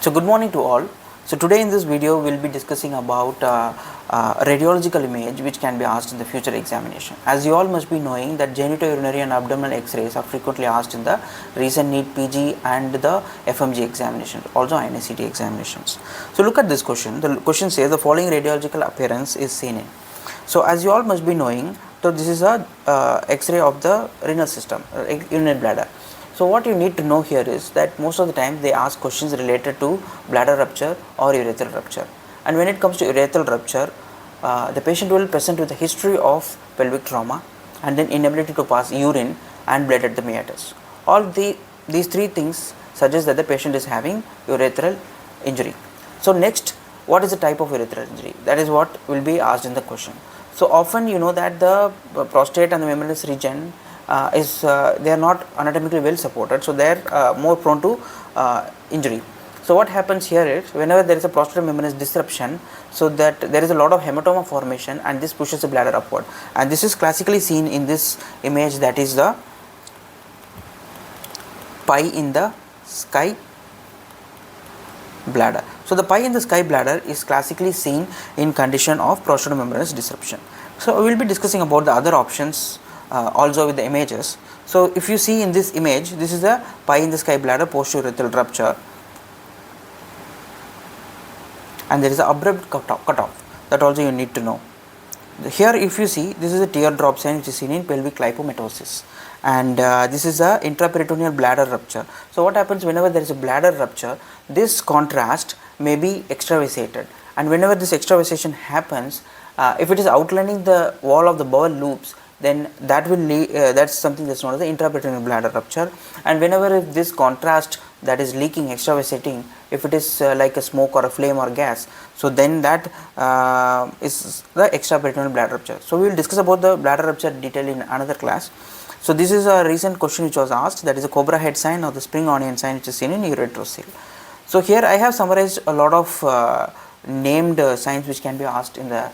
So good morning to all. So today in this video we will be discussing about radiological image which can be asked in the future examination. As you all must be knowing that genitourinary and abdominal x-rays are frequently asked in the recent NEET PG and the FMGE examinations, also NECT examinations. So look at this question. The question says the following radiological appearance is seen in. So as you all must be knowing, so this is a x-ray of the renal system, urinary bladder. So what you need to know here is that most of the time they ask questions related to bladder rupture or urethral rupture, and when it comes to urethral rupture, the patient will present with a history of pelvic trauma and then inability to pass urine and blood at the meatus. These three things suggest that the patient is having urethral injury. So next, what is the type of urethral injury? That is what will be asked in the question. So often you know that the prostate and the membranous region they are not anatomically well supported, so they are more prone to injury. So what happens here is whenever there is a prostatic membranous disruption, so that there is a lot of hematoma formation and this pushes the bladder upward, and this is classically seen in this image, that is the pie in the sky bladder. So the pie in the sky bladder is classically seen in condition of prostatic membranous disruption. So we will be discussing about the other options also with the images. So if you see in this image, this is a pie in the sky bladder post-urethral rupture, and there is an abrupt cutoff, that also you need to know. Here if you see, this is a teardrop sign which is seen in pelvic lipomatosis, and this is a intraperitoneal bladder rupture. So what happens whenever there is a bladder rupture, this contrast may be extravasated, and whenever this extravasation happens, if it is outlining the wall of the bowel loops, then that will that's something that's known as the intraperitoneal bladder rupture. And whenever if this contrast that is leaking, extravasating, if it is like a smoke or a flame or gas, so then that is the extraperitoneal bladder rupture. So we will discuss about the bladder rupture detail in another class. So this is a recent question which was asked, that is a cobra head sign or the spring onion sign which is seen in ureterocele. So here I have summarized a lot of named signs which can be asked in the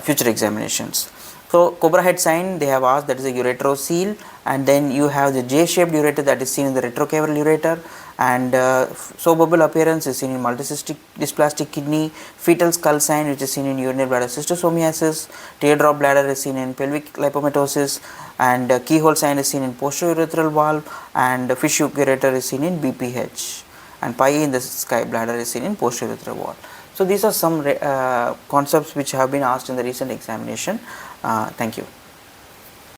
future examinations. So cobra head sign they have asked, that is a ureterocele, and then you have the J-shaped ureter that is seen in the retrocavernal ureter, and bubble appearance is seen in multicystic dysplastic kidney, fetal skull sign which is seen in urinary bladder cystosomiasis, teardrop bladder is seen in pelvic lipomatosis, and keyhole sign is seen in posterior urethral valve, and fish hook ureter is seen in BPH, and pie in the sky bladder is seen in posterior urethral valve. So these are some concepts which have been asked in the recent examination. Thank you.